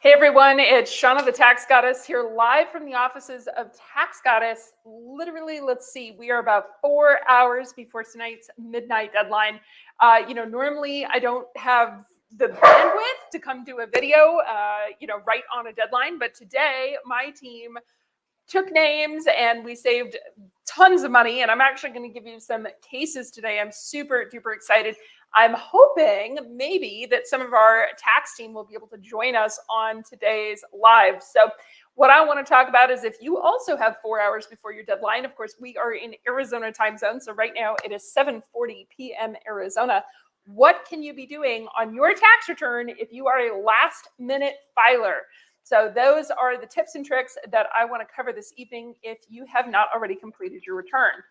Hey everyone, it's Shauna the Tax Goddess here live from the offices of Tax Goddess. Literally, let's see, we are about 4 hours before tonight's midnight deadline. Normally I don't have the bandwidth to come do a video, right on a deadline, but today my team took names and we saved tons of money. And I'm actually going to give you some cases today. I'm super duper excited. I'm hoping maybe that some of our tax team will be able to join us on today's live. So what I want to talk about is if you also have 4 hours before your deadline. Of course, we are in Arizona time zone. So right now it is 7:40 p.m. Arizona. What can you be doing on your tax return if you are a last minute filer? So those are the tips and tricks that I want to cover this evening if you have not already completed your return.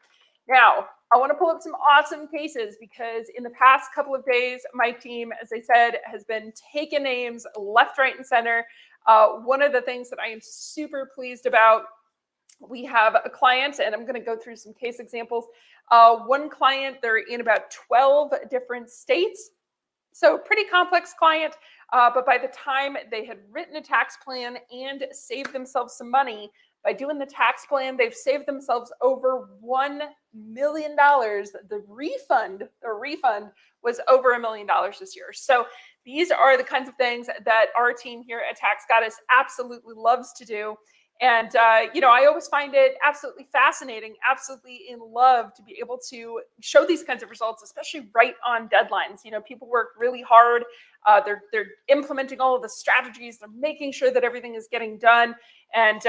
Now, I want to pull up some awesome cases because in the past couple of days, my team, as I said, has been taking names left, right, and center. One of the things that I am super pleased about, we have a client, and I'm going to go through some case examples. One client, they're in about 12 different states. So pretty complex client, but by the time they had written a tax plan and saved themselves some money, by doing the tax plan, they've saved themselves over $1 million. The refund was over $1 million this year. So these are the kinds of things that our team here at Tax Goddess absolutely loves to do. And, I always find it absolutely fascinating, absolutely in love to be able to show these kinds of results, especially right on deadlines. People work really hard. They're implementing all of the strategies. They're making sure that everything is getting done and,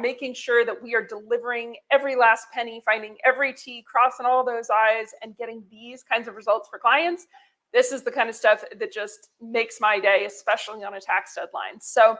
making sure that we are delivering every last penny, finding every T, crossing all those I's and getting these kinds of results for clients. This is the kind of stuff that just makes my day, especially on a tax deadline. So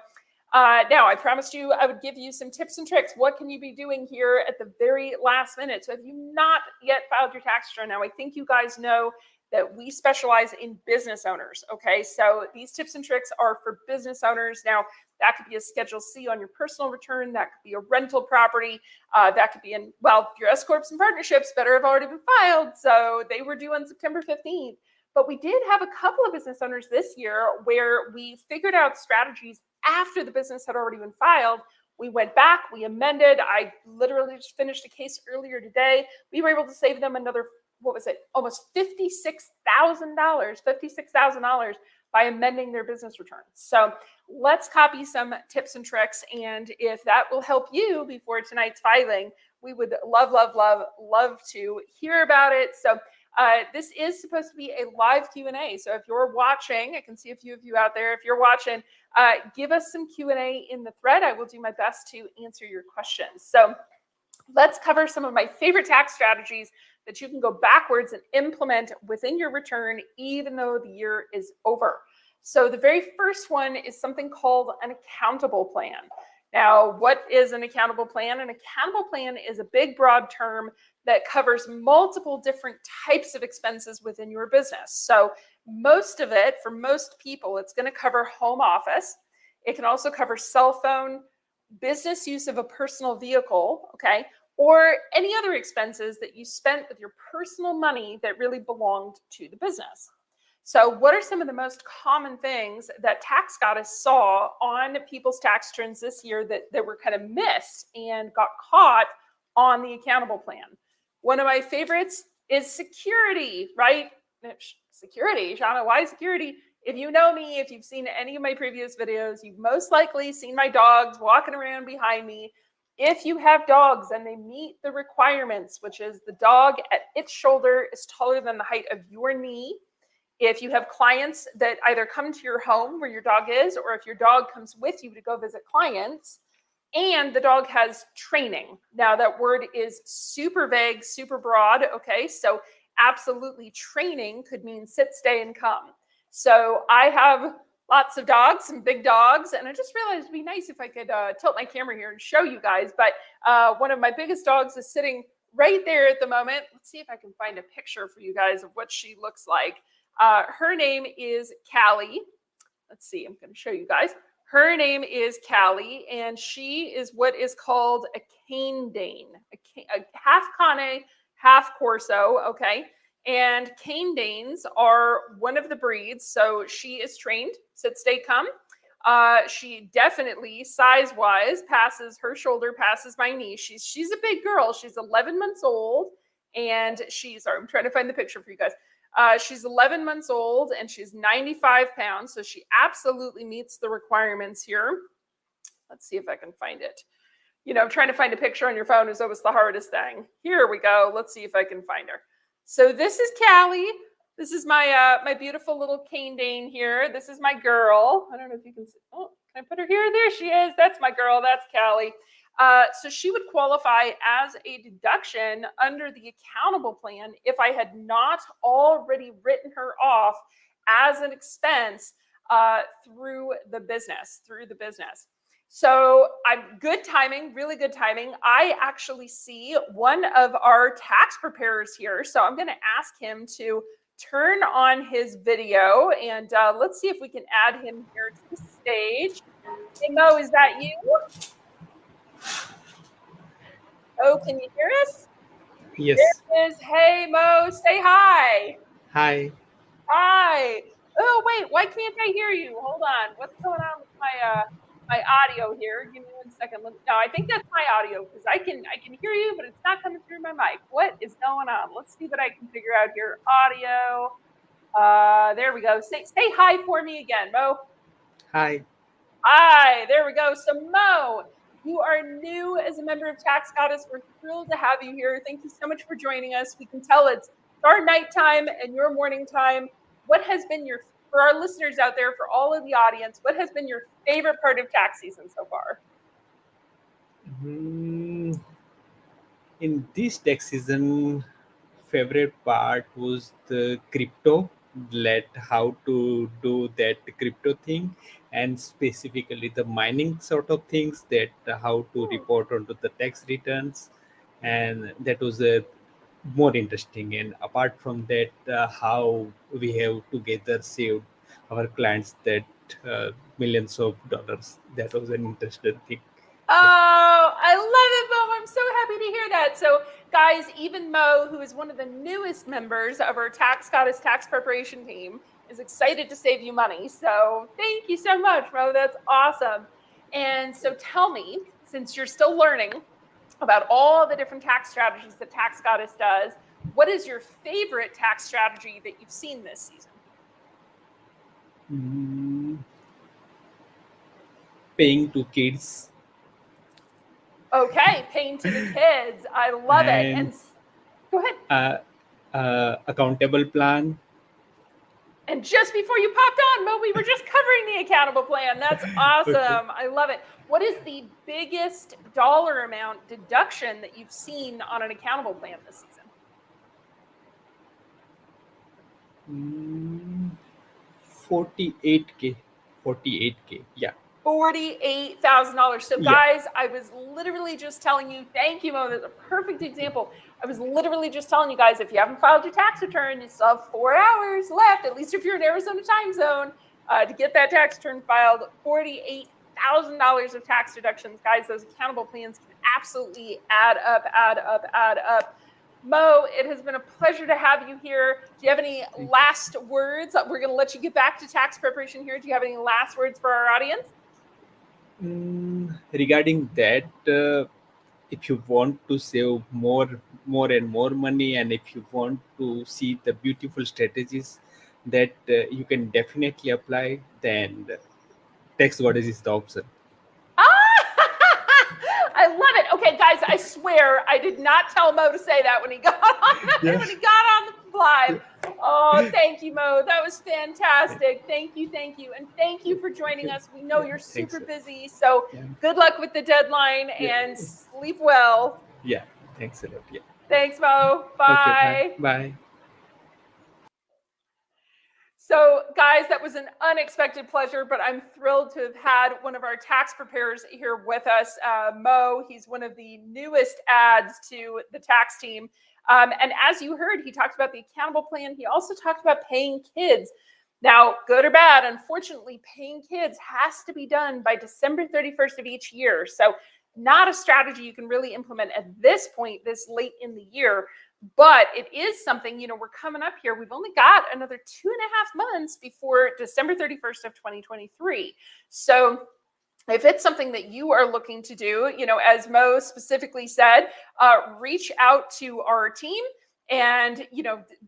now, I promised you I would give you some tips and tricks. What can you be doing here at the very last minute? So if you've not yet filed your tax return, now I think you guys know that we specialize in business owners. Okay, so these tips and tricks are for business owners. Now, that could be a Schedule C on your personal return. That could be a rental property. That could be your S Corps and partnerships better have already been filed. So they were due on September 15th. But we did have a couple of business owners this year where we figured out strategies after the business had already been filed. We went back, we amended. I literally just finished a case earlier today. We were able to save them another, almost $56,000 by amending their business returns. So let's copy some tips and tricks. And if that will help you before tonight's filing, we would love, love, love, love to hear about it. So this is supposed to be a live Q&A. So if you're watching, I can see a few of you out there. If you're watching, give us some Q&A in the thread. I will do my best to answer your questions. So let's cover some of my favorite tax strategies that you can go backwards and implement within your return, even though the year is over. So the very first one is something called an accountable plan. Now, what is an accountable plan? An accountable plan is a big, broad term that covers multiple different types of expenses within your business. So most of it, for most people, it's going to cover home office. It can also cover cell phone, business use of a personal vehicle, okay, or any other expenses that you spent with your personal money that really belonged to the business. So what are some of the most common things that Tax Goddess saw on people's tax returns this year that were kind of missed and got caught on the accountable plan? One of my favorites is security, right? Security, Shauna, why security? If you know me, if you've seen any of my previous videos, you've most likely seen my dogs walking around behind me. If you have dogs and they meet the requirements, which is the dog at its shoulder is taller than the height of your knee, if you have clients that either come to your home where your dog is, or if your dog comes with you to go visit clients, and the dog has training. Now that word is super vague, super broad. Okay, so absolutely training could mean sit, stay, and come. So I have lots of dogs, some big dogs, and I just realized it'd be nice if I could tilt my camera here and show you guys. But one of my biggest dogs is sitting right there at the moment. Let's see if I can find a picture for you guys of what she looks like. Her name is Callie. Let's see, I'm going to show you guys. Her name is Callie, and she is what is called a cane Dane, a half Cane, half Corso, okay? And cane Danes are one of the breeds, so she is trained, sit, stay, come. She definitely, size-wise, passes her shoulder, passes my knee. She's a big girl. She's 11 months old, and sorry, I'm trying to find the picture for you guys. She's 11 months old, and she's 95 pounds, so she absolutely meets the requirements here. Let's see if I can find it. Trying to find a picture on your phone is always the hardest thing. Here we go. Let's see if I can find her. So this is Callie. This is my my beautiful little cane Dane here. This is my girl. I don't know if you can see. Oh, can I put her here? There she is. That's my girl. That's Callie. So she would qualify as a deduction under the accountable plan if I had not already written her off as an expense through the business. So good timing, really good timing. I actually see one of our tax preparers here. So I'm going to ask him to turn on his video, and let's see if we can add him here to the stage. Hey, Mo, is that you? Oh, can you hear us? Yes. There it is. Hey, Mo, say hi. Hi. Hi. Oh, wait, why can't I hear you? Hold on. What's going on with my my audio here? Give me 1 second. No, I think that's my audio because I can hear you, but it's not coming through my mic. What is going on? Let's see what I can figure out here. Audio. There we go. Say hi for me again, Mo. Hi. Hi. There we go. So Mo, you are new as a member of Tax Goddess. We're thrilled to have you here. Thank you so much for joining us. We can tell it's our nighttime and your morning time. What has been for our listeners out there, for all of the audience, what has been your favorite part of tax season so far? In this tax season, favorite part was the crypto, how to do that crypto thing, and specifically the mining sort of things, that how to report onto the tax returns, and that was more interesting. And apart from that, how we have together saved our clients that millions of dollars. That was an interesting thing. Yeah. Oh, I love it, Mo. I'm so happy to hear that. So, guys, even Mo, who is one of the newest members of our Tax Goddess tax preparation team, is excited to save you money. So, thank you so much, Mo. That's awesome. And so, tell me, since you're still learning about all the different tax strategies that Tax Goddess does, what is your favorite tax strategy that you've seen this season? Paying to kids. Okay, paying to the kids. I love it. And go ahead. Accountable plan. And just before you popped on, Mo, we were just covering the accountable plan. That's awesome. Okay. I love it. What is the biggest dollar amount deduction that you've seen on an accountable plan this season? 48K. 48K. Yeah. $48,000. So, guys, I was literally just telling you, thank you, Mo. That's a perfect example. I was literally just telling you guys, if you haven't filed your tax return, you still have 4 hours left, at least if you're in Arizona time zone, to get that tax return filed. $48,000 of tax deductions. Guys, those accountable plans can absolutely add up. Mo, it has been a pleasure to have you here. Do you have any last words? We're going to let you get back to tax preparation here. Do you have any last words for our audience? Regarding that, if you want to save more and more money, and if you want to see the beautiful strategies that you can definitely apply, then Tax Goddess is the option. I love it. Okay, guys, I swear I did not tell Mo to say that when he got on when he got on the live. Oh, thank you, Mo. That was fantastic. Thank you, and thank you for joining us. We know you're super busy, so good luck with the deadline and sleep well. Yeah, thanks a lot. Yeah. Thanks, Mo. Bye. Okay, bye. So, guys, that was an unexpected pleasure, but I'm thrilled to have had one of our tax preparers here with us, Mo. He's one of the newest adds to the tax team. And as you heard, he talked about the accountable plan. He also talked about paying kids. Now, good or bad, unfortunately, paying kids has to be done by December 31st of each year. So not a strategy you can really implement at this point, this late in the year. But it is something, we're coming up here. We've only got another 2.5 months before December 31st of 2023. So if it's something that you are looking to do, as Mo specifically said, reach out to our team and,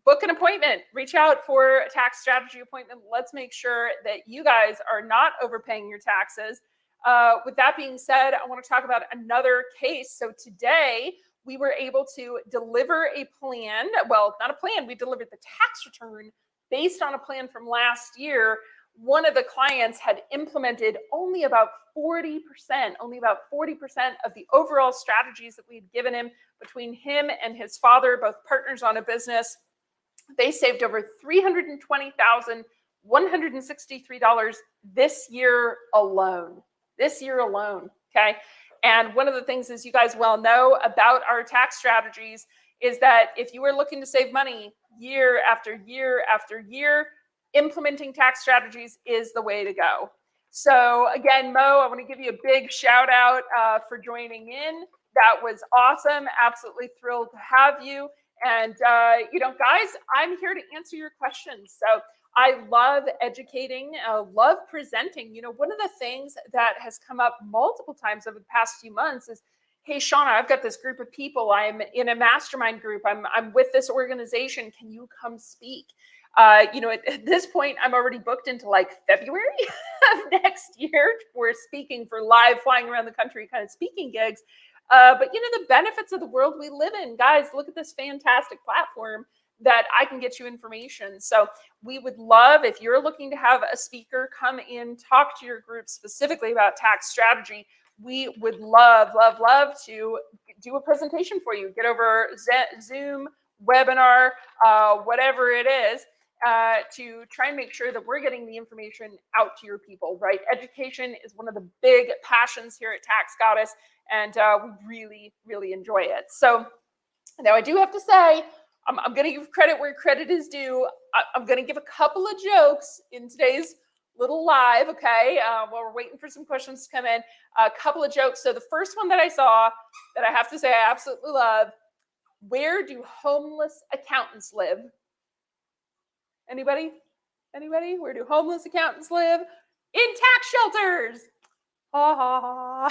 book an appointment, reach out for a tax strategy appointment. Let's make sure that you guys are not overpaying your taxes. With that being said, I want to talk about another case. So today we were able to deliver a plan. Well, not a plan. We delivered the tax return based on a plan from last year. One of the clients had implemented only about 40% of the overall strategies that we'd given him. Between him and his father, both partners on a business, they saved over $320,163 this year alone. Okay. And one of the things, as you guys well know about our tax strategies, is that if you are looking to save money year after year after year, implementing tax strategies is the way to go. So again, Mo, I want to give you a big shout out for joining in. That was awesome. Absolutely thrilled to have you. And, guys, I'm here to answer your questions. So I love educating, love presenting. One of the things that has come up multiple times over the past few months is, hey, Shauna, I've got this group of people. I'm in a mastermind group. I'm with this organization. Can you come speak? At this point, I'm already booked into like February of next year for speaking, for live flying around the country kind of speaking gigs. But the benefits of the world we live in, guys, look at this fantastic platform that I can get you information. So we would love, if you're looking to have a speaker come in, talk to your group specifically about tax strategy, we would love to do a presentation for you. Get over Zoom, webinar, whatever it is, to try and make sure that we're getting the information out to your people, right? Education is one of the big passions here at Tax Goddess, and we really, really enjoy it. So now I do have to say, I'm going to give credit where credit is due. I'm going to give a couple of jokes in today's little live, okay, while we're waiting for some questions to come in. A couple of jokes. So the first one that I saw that I have to say I absolutely love: where do homeless accountants live? Anybody? Where do homeless accountants live? In tax shelters. Ha ha ha.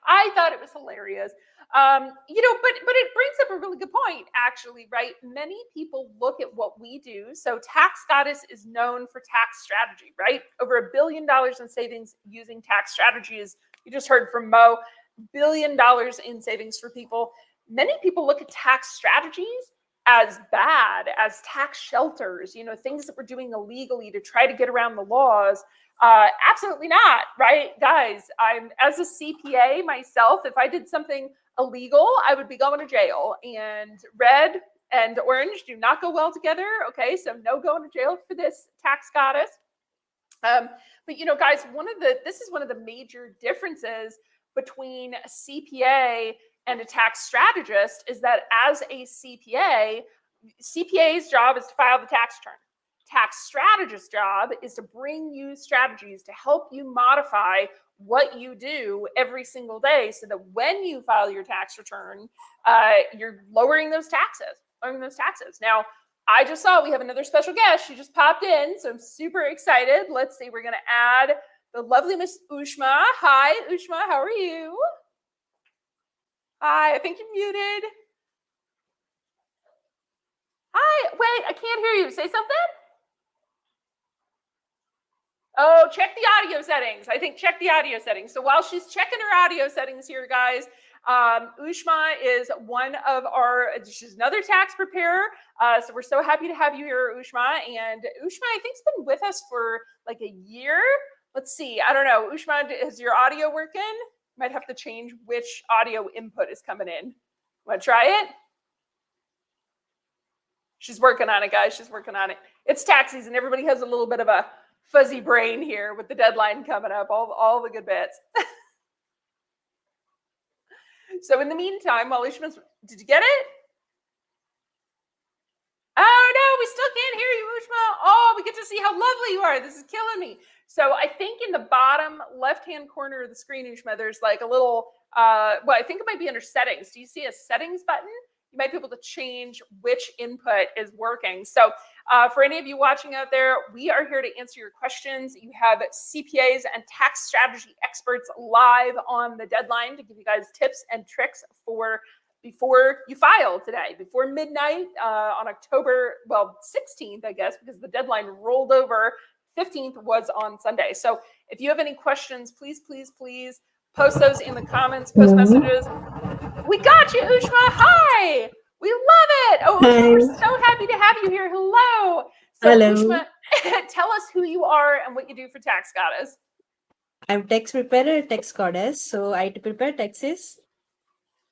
I thought it was hilarious. But it brings up a really good point, actually, right? Many people look at what we do. So Tax Goddess is known for tax strategy, right? Over $1 billion in savings using tax strategies. You just heard from Mo, $1 billion in savings for people. Many people look at tax strategies as bad, as tax shelters, things that we're doing illegally to try to get around the laws. Absolutely not, right? Guys, I'm, as a CPA myself, if I did something illegal, I would be going to jail, and red and orange do not go well together. Okay, so no going to jail for this, Tax Goddess. But guys, this is one of the major differences between a CPA and a tax strategist, is that as a CPA's job is to file the tax return. Tax strategist's job is to bring you strategies to help you modify what you do every single day, so that when you file your tax return, you're lowering those taxes. Now, I just saw we have another special guest. She just popped in, so I'm super excited. Let's see, we're going to add the lovely Miss Ushma. Hi, Ushma, how are you? Hi, I think you're muted. Hi, wait, I can't hear you. Say something. Oh, check the audio settings. Check the audio settings. So while she's checking her audio settings here, guys, Ushma is she's another tax preparer. So we're so happy to have you here, Ushma. And Ushma, I think, has been with us for like a year. Let's see. I don't know. Ushma, is your audio working? Might have to change which audio input is coming in. Want to try it? She's working on it, guys. She's working on it. It's tax season. Everybody has a little bit of a fuzzy brain here with the deadline coming up, all the good bits. So in the meantime, while Ushma's, did you get it? Oh no, we still can't hear you, Ushma. Oh, we get to see how lovely you are. This is killing me. So I think in the bottom left-hand corner of the screen, Ushma, there's like a little, I think it might be under settings. Do you see a settings button? you might be able to change which input is working. So for any of you watching out there, we are here to answer your questions. You have CPAs and tax strategy experts live on the deadline to give you guys tips and tricks for before you file today, before midnight on October 16th, I guess, because the deadline rolled over. 15th was on Sunday. So if you have any questions, please post those in the comments, post messages. We got you, Ushma. Hi. We love it. Oh, Ushma, we're so happy to have you here. Hello. So, Hello. Ushma, tell us who you are and what you do for Tax Goddess. I'm tax preparer at Tax Goddess. So I prepare taxes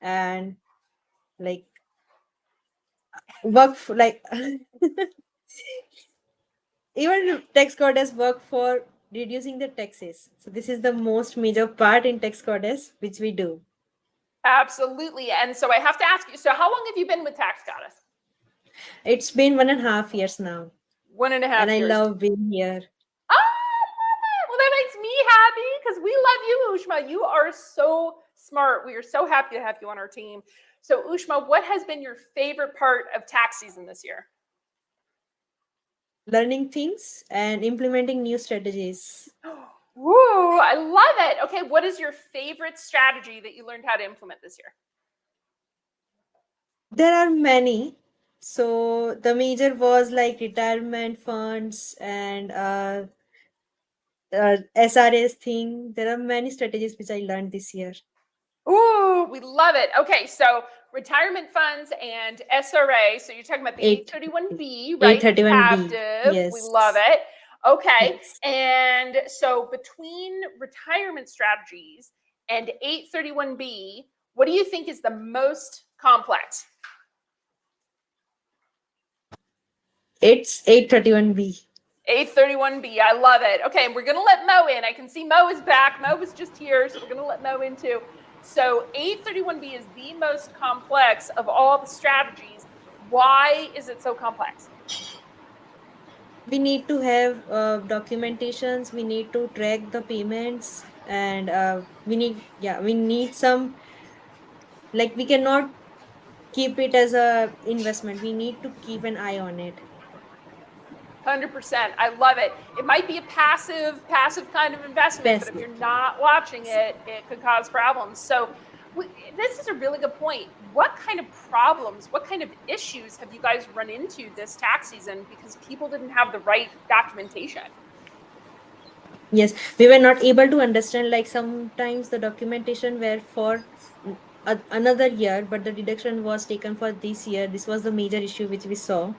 and like work for, like even Tax Goddess work for reducing the taxes. So this is the most major part in Tax Goddess which we do. Absolutely. And so I have to ask you, so how long have you been with Tax Goddess? It's been 1.5 years now. 1.5 and years. I love being here. Oh, I love it. Well, that makes me happy because we love you, Ushma. You are so smart. We are so happy to have you on our team. So, Ushma, what has been your favorite part of tax season this year? Learning things and implementing new strategies. Woo, I love it. Okay, what is your favorite strategy that you learned how to implement this year? There are many. So the major was like retirement funds and SRS thing. There are many strategies which I learned this year. Ooh, we love it. Okay, so retirement funds and SRA. So you're talking about the 831B, right? 831B. Captive. Yes. We love it. Okay. Yes. And so between retirement strategies and 831B, what do you think is the most complex? It's 831B. 831B. I love it. Okay, and we're going to let Mo in. I can see Mo is back. Mo was just here, so we're going to let Mo in too. So 831B is the most complex of all the strategies. Why is it so complex? We need to have documentations. We need to track the payments, and we need some, like, we cannot keep it as a investment. We need to keep an eye on it. 100%. I love it. It might be a passive kind of investment, but if you're not watching it, it could cause problems. So this is a really good point. What kind of problems, what kind of issues have you guys run into this tax season because people didn't have the right documentation? Yes, we were not able to understand, like sometimes the documentation were for another year, but the deduction was taken for this year. This was the major issue which we saw.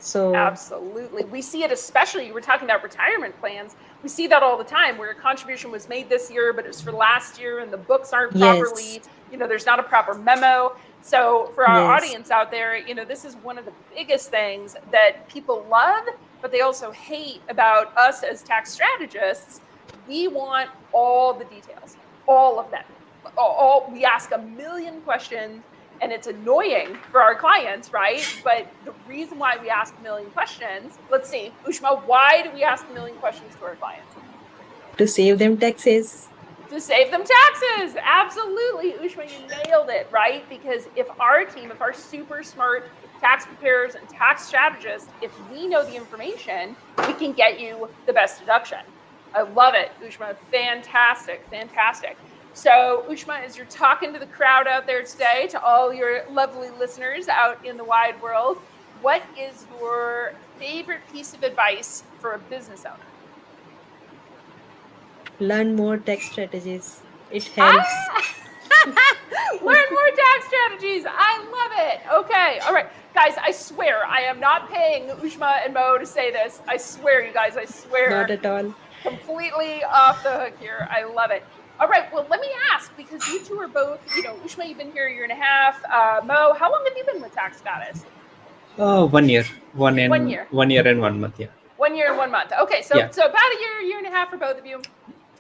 So absolutely. We see it, especially, we're talking about retirement plans. We see that all the time where a contribution was made this year, but it was for last year and the books aren't properly, there's not a proper memo. So for our audience out there, this is one of the biggest things that people love, but they also hate about us as tax strategists. We want all the details, all of them. We ask a million questions. And it's annoying for our clients, right? But the reason why we ask a million questions, let's see, Ushma, why do we ask a million questions to our clients? To save them taxes. To save them taxes. Absolutely. Ushma, you nailed it, right? Because if our team, if our super smart tax preparers and tax strategists, if we know the information, we can get you the best deduction. I love it, Ushma. Fantastic, fantastic. So, Ushma, as you're talking to the crowd out there today, to all your lovely listeners out in the wide world, what is your favorite piece of advice for a business owner? Learn more tax strategies. It helps. Learn more tax strategies. I love it. Okay. All right. Guys, I swear, I am not paying Ushma and Mo to say this. I swear, you guys, I swear. Not at all. Completely off the hook here. I love it. All right, well, let me ask, because you two are both, Ushma, you've been here a year and a half. Mo, how long have you been with Tax Goddess? 1 year. 1 year. 1 year. 1 year and 1 month, yeah. 1 year and 1 month. Okay, so about a year and a half for both of you.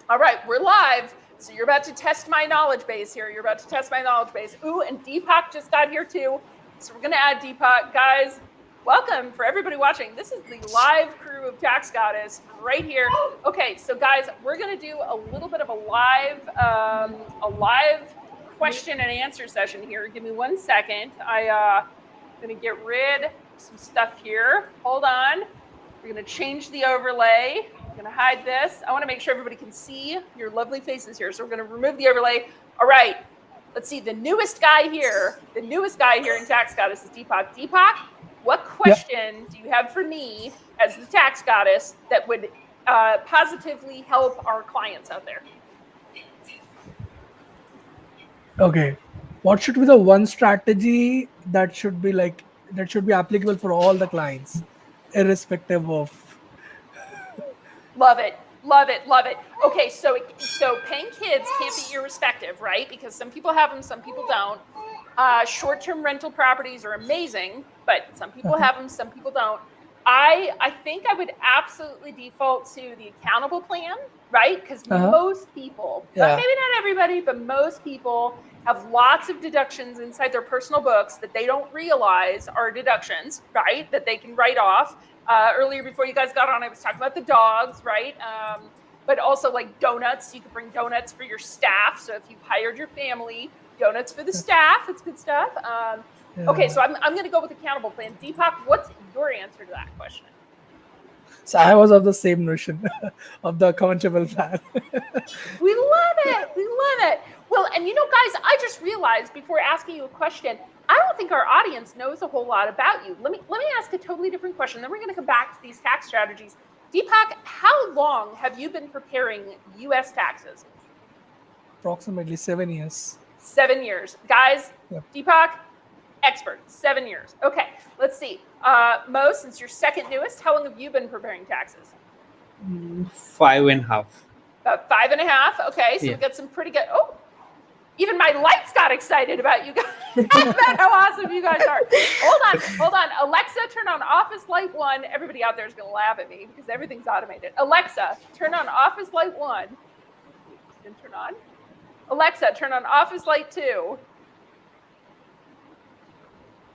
All right, we're live. So you're about to test my knowledge base here. You're about to test my knowledge base. Ooh, and Deepak just got here too. So we're going to add Deepak. Guys, welcome for everybody watching. This is the live crew of Tax Goddess right here. Okay, so guys, we're going to do a little bit of a live question and answer session here. Give me 1 second. I'm going to get rid of some stuff here. Hold on. We're going to change the overlay. I'm going to hide this. I want to make sure everybody can see your lovely faces here. So we're going to remove the overlay. All right. Let's see. The newest guy here in Tax Goddess is Deepak. Deepak, what question do you have for me as the Tax Goddess that would positively help our clients out there? Okay. What should be the one strategy that should be applicable for all the clients, irrespective of? Love it. Love it. Love it. Okay, so paying kids can't be irrespective, right? Because some people have them, some people don't. Short-term rental properties are amazing, but some people have them, some people don't. I think I would absolutely default to the accountable plan, right? Because most people, but maybe not everybody, but most people have lots of deductions inside their personal books that they don't realize are deductions, right? That they can write off. Earlier, before you guys got on, I was talking about the dogs, right? But also like donuts. You could bring donuts for your staff. So if you've hired your family, donuts for the staff. It's good stuff. Okay, so I'm going to go with accountable plan. Deepak, what's your answer to that question? So I was of the same notion of the accountable plan. We love it. We love it. Well, and guys, I just realized before asking you a question, I don't think our audience knows a whole lot about you. Let me ask a totally different question. Then we're going to come back to these tax strategies. Deepak, how long have you been preparing U.S. taxes? Approximately 7 years. 7 years. Guys, Yep. Deepak, expert, 7 years. Okay, let's see. Mo, since you're second newest, how long have you been preparing taxes? 5.5. About 5.5. Okay, so we got some pretty good. Oh, even my lights got excited about you guys. About how awesome you guys are. Hold on. Alexa, turn on Office Light 1. Everybody out there is going to laugh at me because everything's automated. Alexa, turn on Office Light 1. Didn't turn on. Alexa, turn on Office Light 2.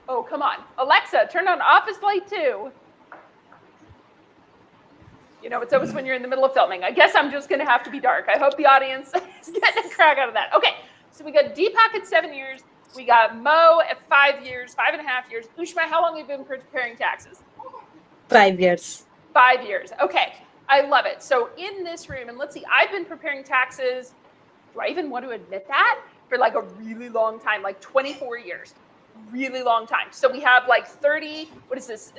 Oh, come on. Alexa, turn on Office Light 2. It's always when you're in the middle of filming. I guess I'm just going to have to be dark. I hope the audience is getting a crack out of that. Okay, so we got Deepak at 7 years. We got Mo at 5 years, 5.5 years. Ushma, how long have you been preparing taxes? 5 years. 5 years. Okay, I love it. So in this room, and let's see, I've been preparing taxes. Do I even want to admit that? For like a really long time, like 24 years. Really long time. So we have like 30, what is this?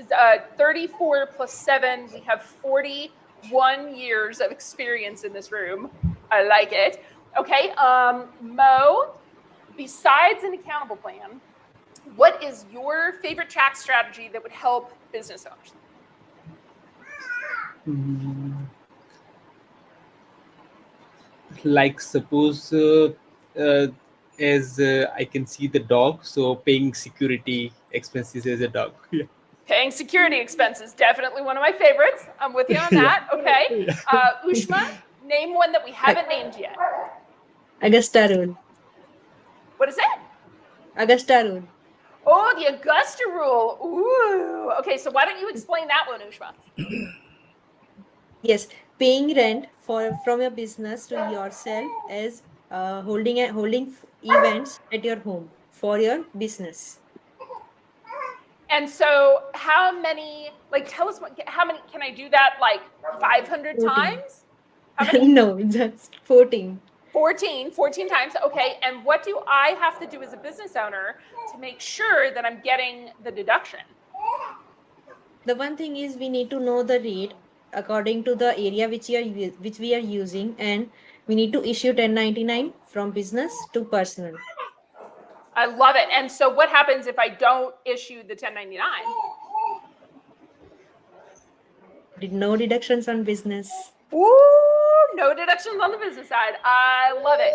34 plus 7. We have 41 years of experience in this room. I like it. Okay, Mo, besides an accountable plan, what is your favorite tax strategy that would help business owners? Like suppose as I can see the dog, so paying security expenses as a dog. Yeah. Paying security expenses, definitely one of my favorites. I'm with you on that. Okay. Ushma, name one that we haven't named yet. Augusta rule. What is it? Augusta rule. Oh, the Augusta rule. Ooh. Okay, so why don't you explain that one, Ushma? Yes, paying rent from your business to yourself as holding events at your home for your business. And so how many, tell us how many, can I do that 500 14. times? How many? No, just 14. 14 times. Okay. And what do I have to do as a business owner to make sure that I'm getting the deduction? The one thing is we need to know the rate according to the area which we are using, and we need to issue 1099 from business to personal. I love it. And so what happens if I don't issue the 1099? No deductions on business. Ooh, no deductions on the business side. I love it.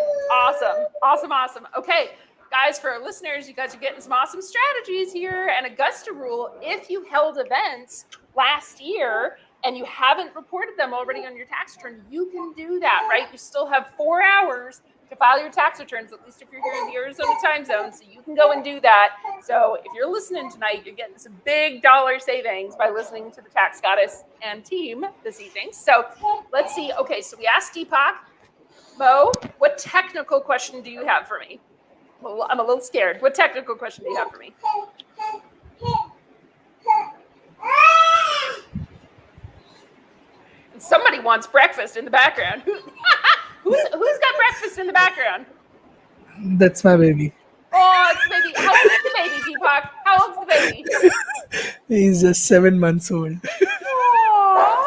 Awesome. Okay, guys, for our listeners, you guys are getting some awesome strategies here. And Augusta rule, if you held events last year and you haven't reported them already on your tax return, you can do that, right? You still have 4 hours to file your tax returns, at least if you're here in the Arizona time zone, so you can go and do that. So if you're listening tonight, you're getting some big dollar savings by listening to the Tax Goddess and team this evening. So let's see. Okay, so we asked Deepak. Mo, what technical question do you have for me? I'm a little scared. What technical question do you have for me? And somebody wants breakfast in the background. Who's got breakfast in the background? That's my baby. Oh, it's the baby. How old's the baby, Deepak? How old's the baby? He's just 7 months old. Aww.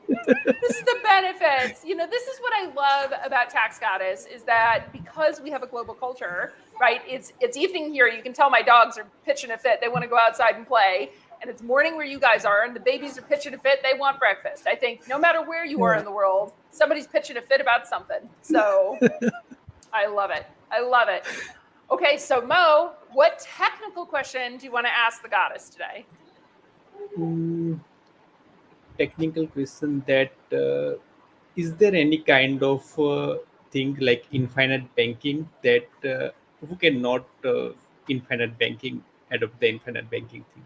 This is the benefits. You know, this is what I love about Tax Goddess is that because we have a global culture, right? It's evening here. You can tell my dogs are pitching a fit. They want to go outside and play. And it's morning where you guys are, and the babies are pitching a fit. They want breakfast. I think no matter where you are in the world, somebody's pitching a fit about something. So I love it. I love it. Okay, so Mo, what technical question do you want to ask the goddess today? Technical question that is there any kind of thing like infinite banking that who cannot infinite banking adopt the infinite banking thing?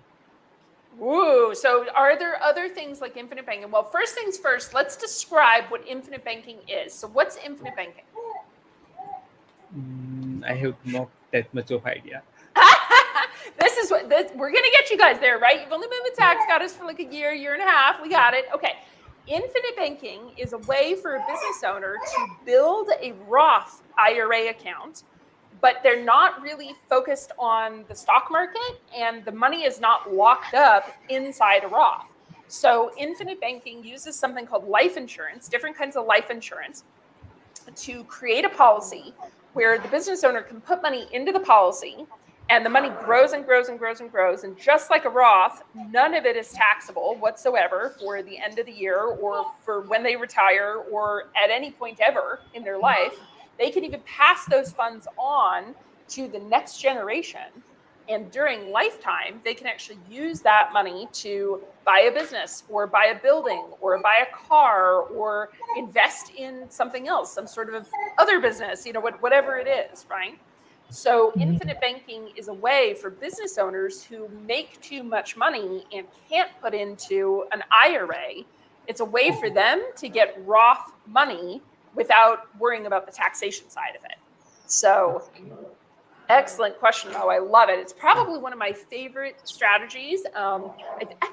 Ooh, so are there other things like infinite banking? Well, first things first, let's describe what infinite banking is. So what's infinite banking? I have not that much of idea. This is what we're gonna get you guys there, right? You've only been with Tax Goddess for like a year and a half. We got it. Okay. Infinite banking is a way for a business owner to build a Roth IRA account, but they're not really focused on the stock market and the money is not locked up inside a Roth. So infinite banking uses something called life insurance, different kinds of life insurance, to create a policy where the business owner can put money into the policy and the money grows and grows and grows and grows. And just like a Roth, none of it is taxable whatsoever for the end of the year or for when they retire or at any point ever in their life. They can even pass those funds on to the next generation. And during lifetime, they can actually use that money to buy a business or buy a building or buy a car or invest in something else, some sort of other business, you know, whatever it is, right? So infinite banking is a way for business owners who make too much money and can't put into an IRA. It's a way for them to get Roth money without worrying about the taxation side of it. So excellent question, Mo. I love it. It's probably one of my favorite strategies. I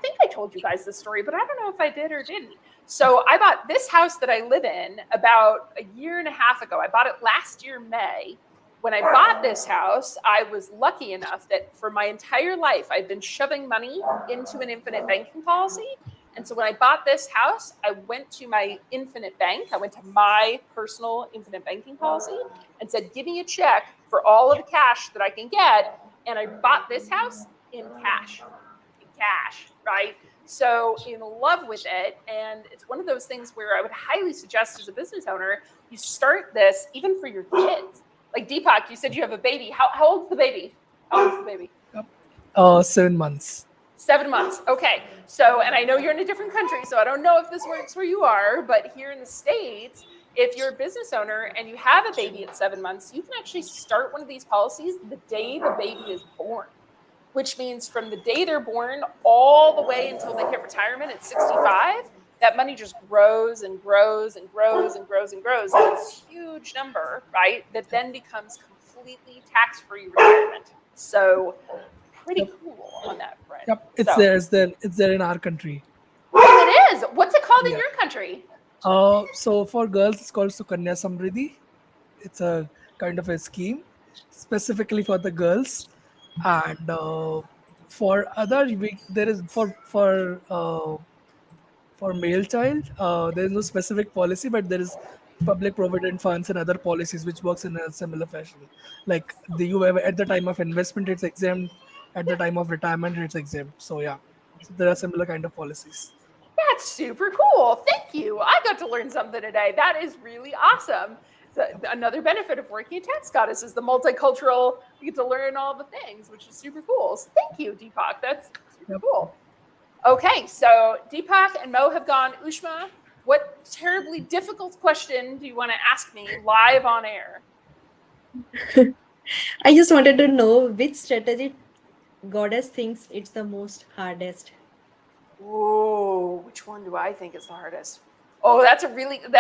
think I told you guys this story, but I don't know if I did or didn't. So I bought this house that I live in about a year and a half ago. I bought it last year, May. When I bought this house, I was lucky enough that for my entire life, I've been shoving money into an infinite banking policy. And so when I bought this house, I went to my infinite bank. I went to my personal infinite banking policy and said, give me a check for all of the cash that I can get. And I bought this house in cash, right? So in love with it. And it's one of those things where I would highly suggest as a business owner, you start this even for your kids. Like Deepak, you said you have a baby. How old's the baby? How old's the baby? 7 months. 7 months. Okay. So, and I know you're in a different country, so I don't know if this works where you are, but here in the States, if you're a business owner and you have a baby at 7 months, you can actually start one of these policies the day the baby is born, which means from the day they're born all the way until they hit retirement at 65, that money just grows and grows and grows and grows and grows. It's a huge number, right? That then becomes completely tax-free retirement. So pretty cool on that front. Yep, it's there in our country. Oh, it is. What's it called in Yeah. your country? So for girls, it's called Sukanya Samriddhi. It's a kind of a scheme specifically for the girls, and for other there is for male child, there is no specific policy, but there is public provident funds and other policies which works in a similar fashion. Like you have at the time of investment, it's exempt. At the time of retirement, it's exempt. So yeah, so there are similar kind of policies. That's super cool. Thank you. I got to learn something today. That is really awesome. So another benefit of working at Tax Goddess is the multicultural, you get to learn all the things, which is super cool. So thank you, Deepak. That's super cool. Okay, so Deepak and Mo have gone. Ushma, what terribly difficult question do you want to ask me live on air? I just wanted to know which strategy goddess thinks it's the most hardest. Ooh, which one do I think is the hardest? Oh, that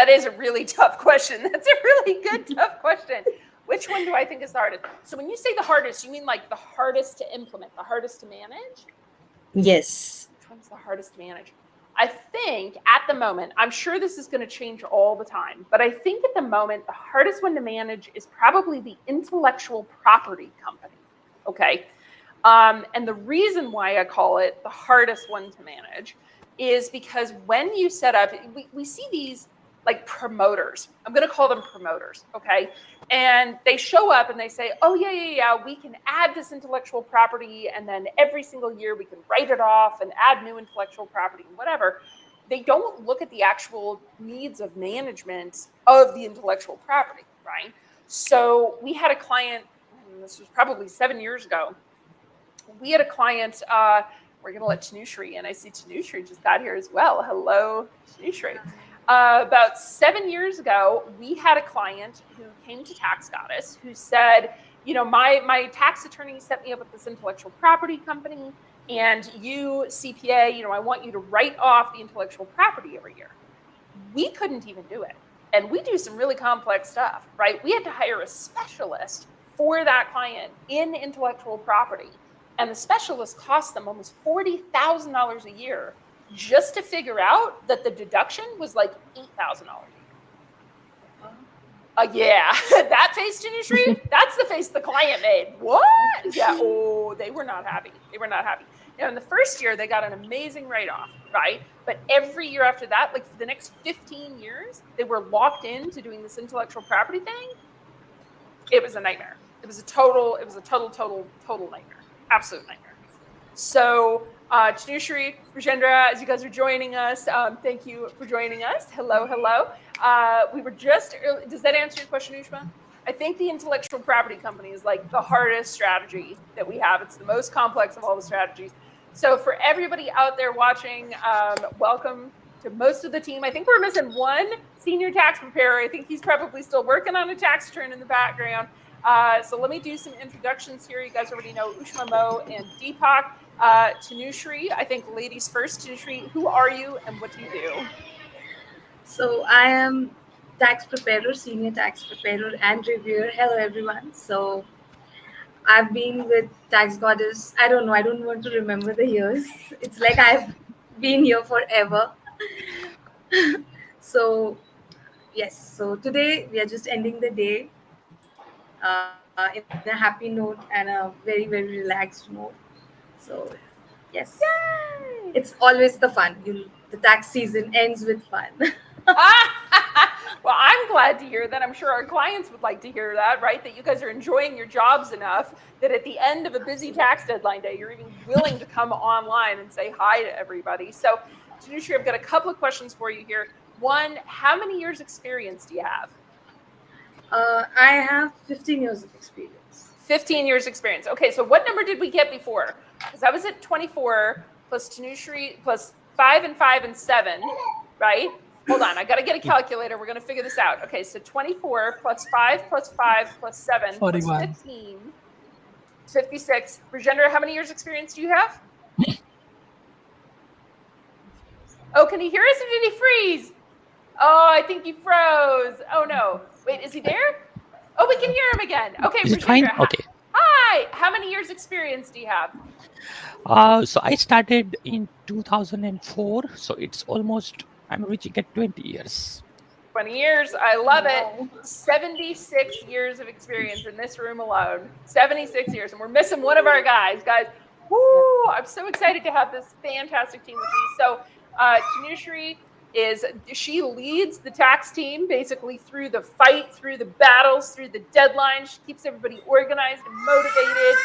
is a really tough question. That's a really good, tough question. Which one do I think is the hardest? So when you say the hardest, you mean like the hardest to implement, the hardest to manage? Yes. Which one's the hardest to manage? I think at the moment, I'm sure this is going to change all the time, but I think at the moment, the hardest one to manage is probably the intellectual property company. Okay. And the reason why I call it the hardest one to manage is because when you set up, we see these like promoters. I'm going to call them promoters. Okay. And they show up and they say, oh, yeah, we can add this intellectual property. And then every single year we can write it off and add new intellectual property and whatever. They don't look at the actual needs of management of the intellectual property, right? So we had a client, this was probably 7 years ago. We had a client, we're going to let Tanushree in. I see Tanushree just got here as well. Hello, Tanushree. About 7 years ago, we had a client who came to Tax Goddess who said, you know, my tax attorney set me up with this intellectual property company, and you, CPA, you know, I want you to write off the intellectual property every year. We couldn't even do it. And we do some really complex stuff, right? We had to hire a specialist for that client in intellectual property. And the specialist cost them almost $40,000 a year just to figure out that the deduction was like $8,000. Yeah, that face, Tanushree, that's the face the client made. What? Yeah, oh, they were not happy. They were not happy. Now, in the first year, they got an amazing write-off, right? But every year after that, like for the next 15 years, they were locked into doing this intellectual property thing. It was a nightmare. It was a total nightmare. Absolute nightmare. So, Tanushree, Rajendra, as you guys are joining us, thank you for joining us. Hello. We were just, does that answer your question, Ushma? I think the intellectual property company is like the hardest strategy that we have. It's the most complex of all the strategies. So for everybody out there watching, welcome to most of the team. I think we're missing one senior tax preparer. I think he's probably still working on a tax return in the background. So let me do some introductions here. You guys already know Ushma, Mo, and Deepak. Tanushree, I think ladies first. Tanushree, who are you and what do you do? So I am tax preparer, senior tax preparer and reviewer. Hello everyone. So I've been with Tax Goddess, I don't want to remember the years. It's like I've been here forever. So yes, so today we are just ending the day in a happy note and a very, very relaxed note. So yes, Yay! it's always the fun. The tax season ends with fun. Well, I'm glad to hear that. I'm sure our clients would like to hear that, right? That you guys are enjoying your jobs enough that at the end of a busy tax deadline day, you're even willing to come online and say hi to everybody. So, Tanushree, I've got a couple of questions for you here. One, how many years experience do you have? I have 15 years of experience. 15 years experience. Okay, so what number did we get before? Because I was at 24 plus Tanushree plus 5 and 5 and 7, right? Hold on, I got to get a calculator. We're going to figure this out. Okay, so 24 plus 5 plus 5 plus 7 plus 41. 15, 56. Rajendra, how many years experience do you have? Oh, can he hear us or did he freeze? Oh, I think he froze. Oh, no. Wait, is he there? Oh, we can hear him again. Okay, Is it fine? Okay. Hi. How many years experience do you have? So I started in 2004. So it's almost, I'm reaching at 20 years. 20 years. I love it. 76 years of experience in this room alone. 76 years. And we're missing one of our guys. Guys, whoo, I'm so excited to have this fantastic team with me. So Tanushree she leads the tax team basically through the fight, through the battles, through the deadlines. She keeps everybody organized and motivated.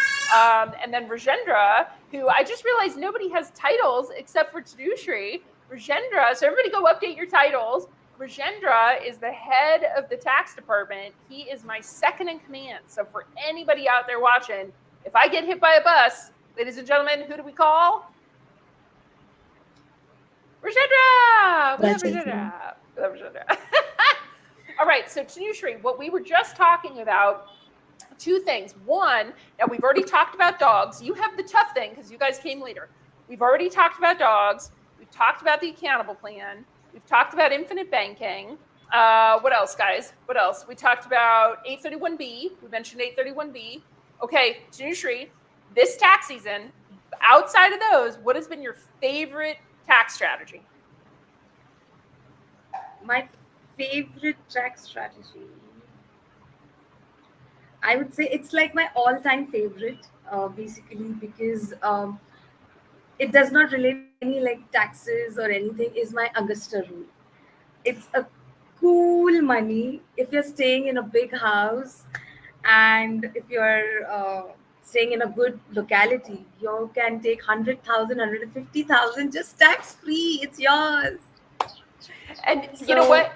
And then Rajendra, who I just realized nobody has titles except for Tanushree. Rajendra, so everybody go update your titles. Rajendra is the head of the tax department. He is my second in command. So for anybody out there watching, if I get hit by a bus, ladies and gentlemen, who do we call? Rajendra! We love Rajendra. We love Rajendra. All right, so Tanushree, what we were just talking about, two things. One, now we've already talked about dogs. You have the tough thing because you guys came later. We've already talked about dogs. We've talked about the accountable plan. We've talked about infinite banking. What else, guys? What else? We talked about 831B. We mentioned 831B. Okay, Tanushree, this tax season, outside of those, what has been your favorite tax strategy? My favorite tax strategy, I would say it's like my all-time favorite, basically because it does not relate to any like taxes or anything. Is my Augusta rule. It's a cool money if you're staying in a big house, and if you're staying in a good locality, you can take 100,000, 150,000 just tax free. It's yours. And you know what?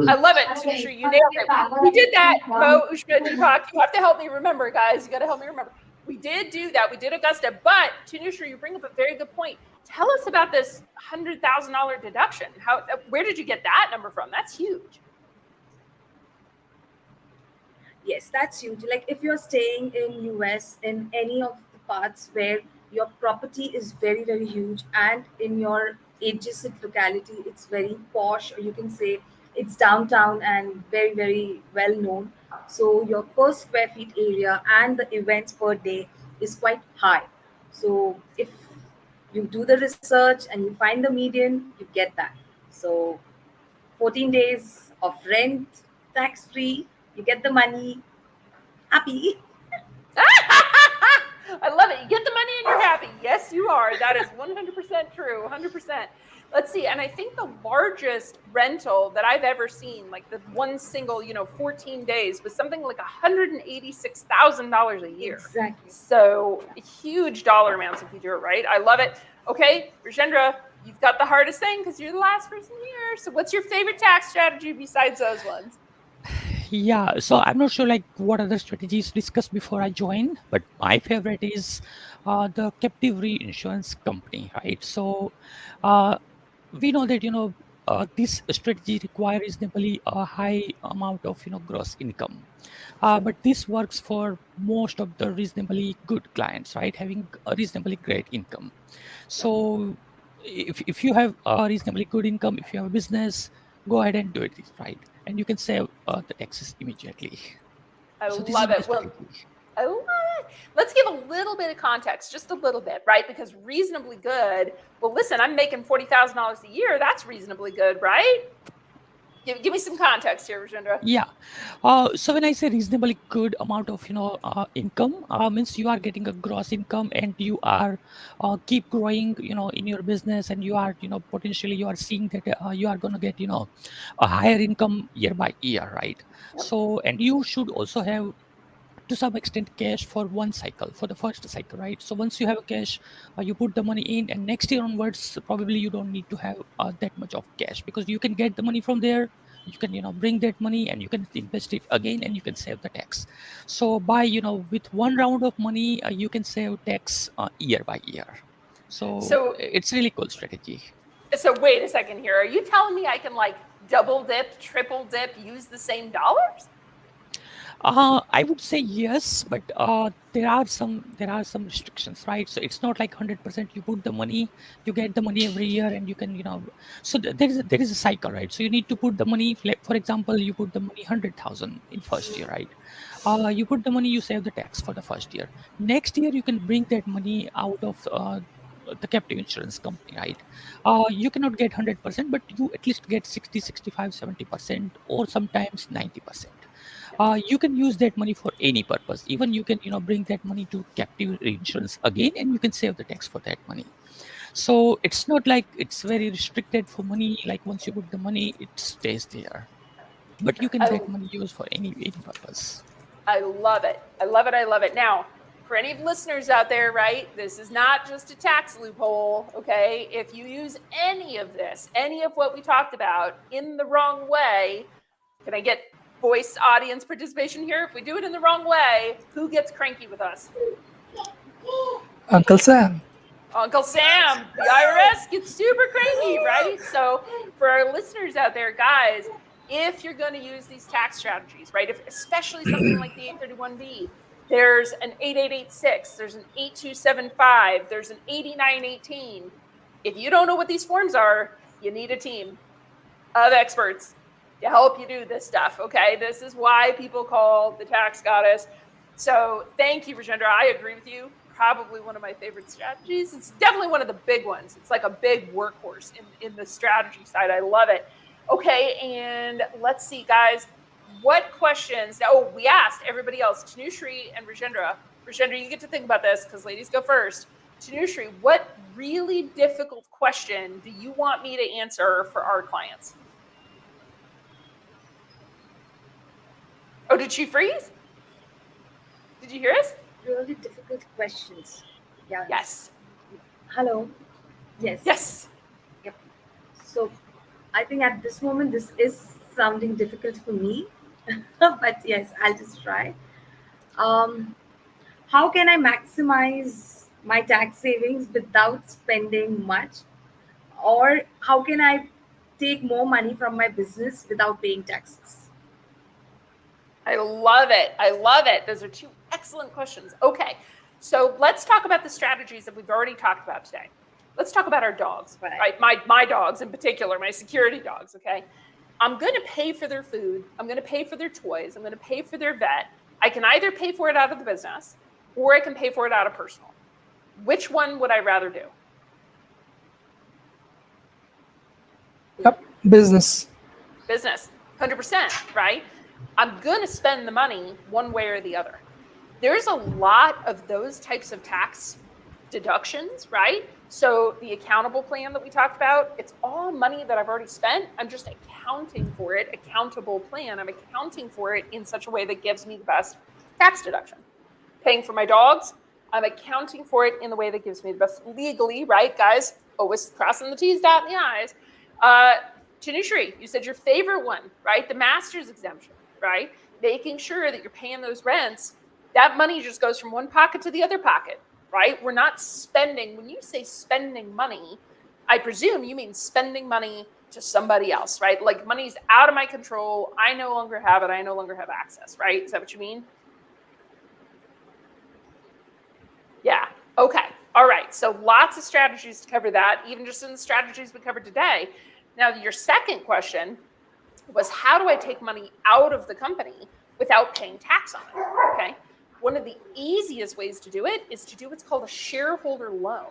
I love it, Tanushree. You nailed it. We did that. Mo, Ushma, Deepak, you have to help me remember, guys. You got to help me remember. We did do that. We did Augusta. But, Tanushree, you bring up a very good point. Tell us about this $100,000 deduction. Where did you get that number from? That's huge. Yes, that's huge. Like if you're staying in US in any of the parts where your property is very, very huge, and in your adjacent locality it's very posh, or you can say it's downtown and very, very well known. So your per square feet area and the events per day is quite high. So if you do the research and you find the median, you get that. So 14 days of rent tax free, you get the money, happy. I love it. You get the money and you're happy. Yes, you are. That is 100% true. 100%. Let's see. And I think the largest rental that I've ever seen, like the one single, 14 days, was something like $186,000 a year. Exactly. So huge dollar amounts if you do it right. I love it. Okay, Rajendra, you've got the hardest thing because you're the last person here. So what's your favorite tax strategy besides those ones? Yeah, so I'm not sure like what other strategies discussed before I joined, but my favorite is the captive reinsurance company, right? So we know that this strategy requires reasonably a high amount of gross income, but this works for most of the reasonably good clients, right? Having a reasonably great income. So if you have a reasonably good income, if you have a business, go ahead and do it, right? And you can save the taxes immediately. I So this love is it. my Well, strategy. I love it. Let's give a little bit of context, just a little bit, right? Because reasonably good. Well, listen, I'm making $40,000 a year. That's reasonably good, right? Give me some context here, Rajendra. Yeah. So when I say reasonably good amount of income, means you are getting a gross income and you are keep growing in your business, and you are potentially you are seeing that you are going to get a higher income year by year, right? So, and you should also have to some extent cash for one cycle, for the first cycle, right? So once you have cash, you put the money in, and next year onwards probably you don't need to have that much of cash, because you can get the money from there. You can bring that money and you can invest it again, and you can save the tax. So by with one round of money, you can save tax year by year. So it's really cool strategy. So wait a second here. Are you telling me I can like double dip, triple dip, use the same dollars? I would say yes, but there are some restrictions, right? So it's not like 100%. You put the money, you get the money every year, and you can So there is a cycle, right? So you need to put the money. For example, you put the money 100,000 in first year, right? You put the money, you save the tax for the first year. Next year, you can bring that money out of the captive insurance company, right? You cannot get 100%, but you at least get 60, 65, 70%, or sometimes 90%. You can use that money for any purpose. Even you can bring that money to captive insurance again, and you can save the tax for that money. So it's not like it's very restricted for money, like once you put the money it stays there, but you can get money used for any purpose. I love it. I love it. I love it. Now, for any listeners out there, right, this is not just a tax loophole, okay? If you use any of this, any of what we talked about in the wrong way, can I get voice audience participation here? If we do it in the wrong way, who gets cranky with us? Uncle Sam. Uncle Sam, the IRS gets super cranky, right? So for our listeners out there, guys, if you're going to use these tax strategies, right, especially something like the 831B, there's an 8886, there's an 8275, there's an 8918. If you don't know what these forms are, you need a team of experts. to help you do this stuff. Okay, this is why people call the tax goddess. So thank you, Rajendra. I agree with you. Probably one of my favorite strategies. It's definitely one of the big ones. It's like a big workhorse in the strategy side. I love it. Okay, and let's see, guys. What questions? Oh, we asked everybody else, Tanushree and Rajendra. Rajendra, you get to think about this because ladies go first. Tanushree, what really difficult question do you want me to answer for our clients? Oh, did she freeze? Did you hear us? Really difficult questions. Yeah. Yes. Hello. Yes. Yes. Yep. So I think at this moment this is sounding difficult for me, but yes, I'll just try. How can I maximize my tax savings without spending much? Or how can I take more money from my business without paying taxes? I love it. I love it. Those are two excellent questions. Okay. So let's talk about the strategies that we've already talked about today. Let's talk about our dogs, right? My dogs in particular, my security dogs, okay? I'm going to pay for their food. I'm going to pay for their toys. I'm going to pay for their vet. I can either pay for it out of the business or I can pay for it out of personal. Which one would I rather do? Yep, business. Business, 100%, right? I'm going to spend the money one way or the other. There's a lot of those types of tax deductions, right? So the accountable plan that we talked about, it's all money that I've already spent. I'm just accounting for it, accountable plan. I'm accounting for it in such a way that gives me the best tax deduction. Paying for my dogs, I'm accounting for it in the way that gives me the best legally, right, guys? Always crossing the T's, dotting the I's. Tanushree, you said your favorite one, right? The master's exemption, right? Making sure that you're paying those rents. That money just goes from one pocket to the other pocket, right? We're not spending. When you say spending money, I presume you mean spending money to somebody else, right? Like money's out of my control. I no longer have it. I no longer have access, right? Is that what you mean? Yeah. Okay. All right. So lots of strategies to cover that, even just in the strategies we covered today. Now, your second question was, how do I take money out of the company without paying tax on it? Okay. One of the easiest ways to do it is to do what's called a shareholder loan.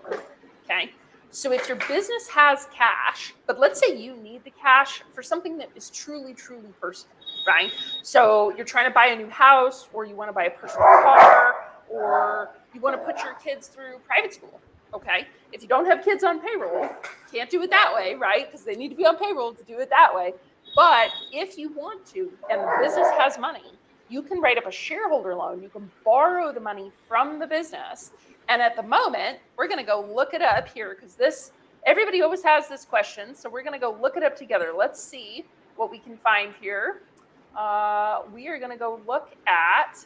Okay. So if your business has cash, but let's say you need the cash for something that is truly, truly personal, right? So you're trying to buy a new house, or you want to buy a personal car, or you want to put your kids through private school. Okay. If you don't have kids on payroll, can't do it that way, right? Because they need to be on payroll to do it that way. But if you want to, and the business has money, you can write up a shareholder loan. You can borrow the money from the business. And at the moment, we're going to go look it up here, because everybody always has this question. So we're going to go look it up together. Let's see what we can find here. We are going to go look at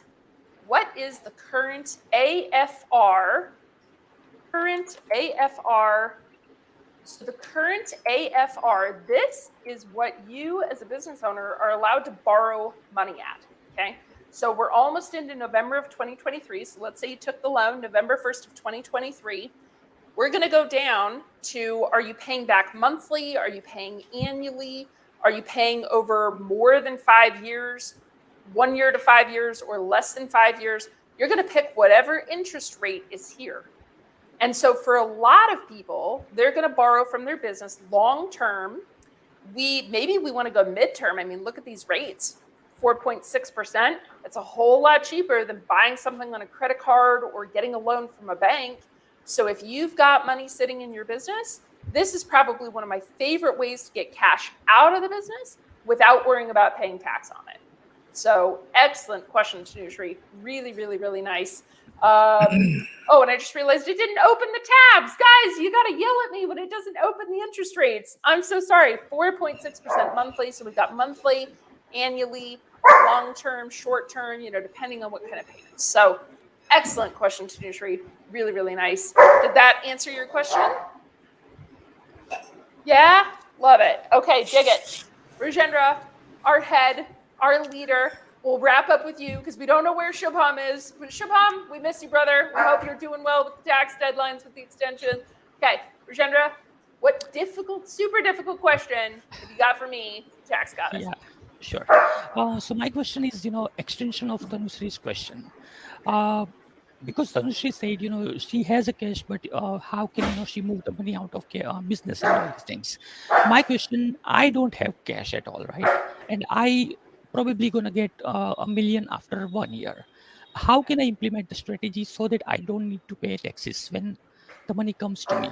what is the current AFR. So the current AFR, this is what you as a business owner are allowed to borrow money at, okay? So we're almost into November of 2023. So let's say you took the loan November 1st of 2023. We're going to go down to, are you paying back monthly? Are you paying annually? Are you paying over more than 5 years, 1 year to 5 years, or less than 5 years? You're going to pick whatever interest rate is here. And so for a lot of people, they're going to borrow from their business long term. Maybe we want to go midterm. I mean, look at these rates, 4.6%. It's a whole lot cheaper than buying something on a credit card or getting a loan from a bank. So if you've got money sitting in your business, this is probably one of my favorite ways to get cash out of the business without worrying about paying tax on it. So excellent question, Tanushree. Really, really, really nice. Oh, and I just realized it didn't open the tabs. Guys, you got to yell at me when it doesn't open the interest rates. I'm so sorry. 4.6% monthly. So we've got monthly, annually, long-term, short-term, depending on what kind of payments. So excellent question, Tanushree. Really, really nice. Did that answer your question? Yeah? Love it. Okay, dig it. Rajendra, our head, our leader. We'll wrap up with you because we don't know where Shubham is. But Shubham, we miss you, brother. We hope you're doing well with the tax deadlines, with the extension. Okay, Rajendra, what super difficult question have you got for me, tax goddess? Sure. So my question is, extension of Tanusri's question. Because Tanushree said, she has a cash, but how can, she move the money out of business and all these things? My question, I don't have cash at all, right? And I probably gonna get $1 million after 1 year. How can I implement the strategy so that I don't need to pay taxes when the money comes to me?